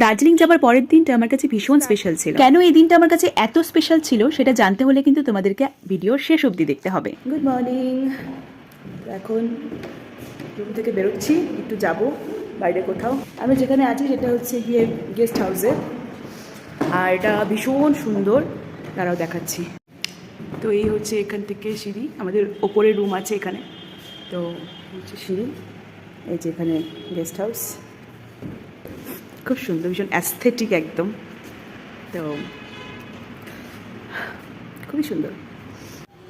দার্জিলিং যাবার পরের দিনটা আমার কাছে ভীষণ স্পেশাল ছিল। কেন এই দিনটা আমার কাছে এত স্পেশাল ছিল সেটা জানতে হলে কিন্তু তোমাদেরকে ভিডিওর শেষ অবধি দেখতে হবে। Good morning. এখন রুম থেকে বেরোচ্ছি, একটু যাব বাইরে কোথাও। আমি যেখানে আছি সেটা হচ্ছে গিয়ে গেস্ট হাউসে, আর এটা ভীষণ সুন্দর, তারাও দেখাচ্ছি। তো এই হচ্ছে এখান থেকে সিঁড়ি, আমাদের ওপরে রুম আছে এখানে, তো হচ্ছে সিঁড়ি, এই যে এখানে গেস্ট হাউস, খুব সুন্দর, ভীষণ অ্যাস্থেটিক একদম, তো খুবই সুন্দর।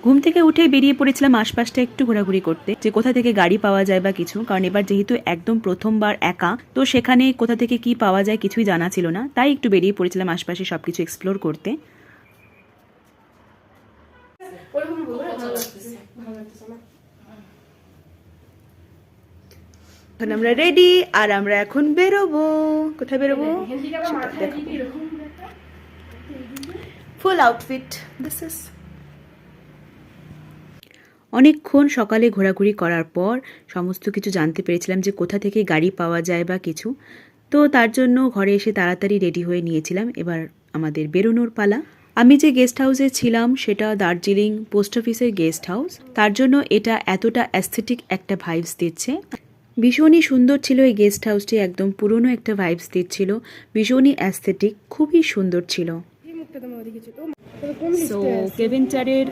ঘুম থেকে উঠে বেরিয়ে পড়েছিলাম আশপাশটা একটু ঘোরাঘুরি করতে, যে কোথা থেকে গাড়ি পাওয়া যায় বা কিছু, কারণ এবার যেহেতু একদম প্রথমবার একা, তো সেখানে কোথা থেকে কি পাওয়া যায় কিছুই জানা ছিল না, তাই একটু বেরিয়ে পড়েছিলাম আশপাশে সবকিছু এক্সপ্লোর করতে। এখন আমরা রেডি, আর আমরা এখন বেরোবো। কোথায় বেরোবো? ফুল আউটফিট দিস ইজ। অনেকক্ষণ সকালে ঘোরাঘুরি করার পর সমস্ত কিছু জানতে পেরেছিলাম যে কোথা থেকে গাড়ি পাওয়া যায় বা কিছু, তো তার জন্য ঘরে এসে তাড়াতাড়ি রেডি হয়ে নিয়েছিলাম। এবার আমাদের বেরোনোর পালা। আমি যে গেস্ট হাউসে ছিলাম সেটা দার্জিলিং পোস্ট অফিসের গেস্ট হাউস, তার জন্য এটা এতটা অ্যাস্থেটিক একটা ভাইবস দিচ্ছে। ভীষণই সুন্দর ছিল এই গেস্ট হাউসটি, একদম পুরনো একটা ভাইবস দিচ্ছিল, ভীষণই অ্যাস্থেটিক, খুবই সুন্দর ছিল। সো কেভেন্টারের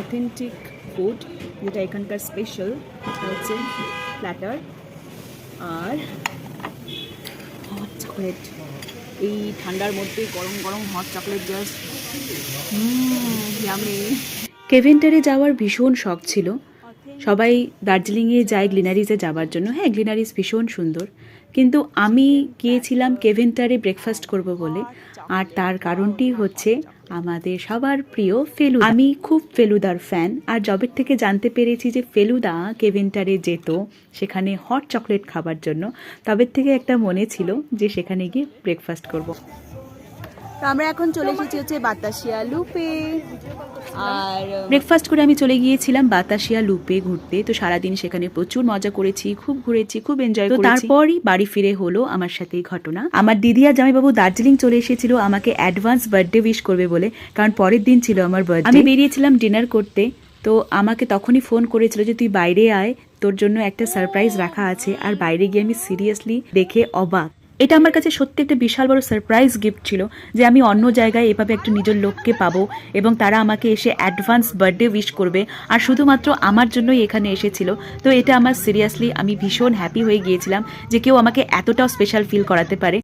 অথেন্টিক ফুড, যেটা এখানকার স্পেশাল, হচ্ছে প্ল্যাটার আর হট চকলেট। এই ঠান্ডার মধ্যে গরম গরম হট চকলেট জাস্ট ইয়ামি। কেভেন্টারে যাওয়ার ভীষণ শখ ছিল, সবাই দার্জিলিংয়ে যায় গ্লিনারিজে যাওয়ার জন্য। হ্যাঁ, গ্লিনারিজ ভীষণ সুন্দর, কিন্তু আমি গিয়েছিলাম কেভেন্টারে ব্রেকফাস্ট করব বলে, আর তার কারণটি হচ্ছে আমাদের সবার প্রিয় ফেলুদা। আমি খুব ফেলুদার ফ্যান, আর জবের থেকে জানতে পেরেছি যে ফেলুদা কেভেন্টারে যেত সেখানে হট চকলেট খাবার জন্য, তবে থেকে একটা মনে ছিল যে সেখানে গিয়ে ব্রেকফাস্ট করব। তো আমরা এখন চলে এসেছি হচ্ছে বাতাসিয়া লুপে, আর ব্রেকফাস্ট করে আমি চলে গিয়েছিলাম বাতাসিয়া লুপে ঘুরতে। তো সারাদিন সেখানে প্রচুর মজা করেছি, খুব ঘুরেছি, খুব এনজয় করেছি। তারপরই বাড়ি ফিরে হলো আমার সাথে এই ঘটনা। আমার দিদি আর জামাইবাবু দার্জিলিং চলে এসেছিল আমাকে অ্যাডভান্স বার্থডে উইশ করবে বলে, কারণ পরের দিন ছিল আমার বার্থডে। আমি বেরিয়েছিলাম ডিনার করতে, তো আমাকে তখনই ফোন করেছিল যে তুই বাইরে আয়, তোর জন্য একটা সারপ্রাইজ রাখা আছে। আর বাইরে গিয়ে আমি সিরিয়াসলি দেখে অবাক। এটা আমার কাছে সত্যি একটা বিশাল বড় সারপ্রাইজ গিফট ছিল, যে আমি অন্য জায়গায় এভাবে একটা নিজের লোককে পাবো এবং তারা আমাকে এসে অ্যাডভান্স বার্থডে উইশ করবে, আর শুধুমাত্র আমার জন্যই এখানে এসেছিল। তো এটা আমার সিরিয়াসলি, আমি ভীষণ হ্যাপি হয়ে গিয়েছিলাম যে কেউ আমাকে এতটাও স্পেশাল ফিল করাতে পারে।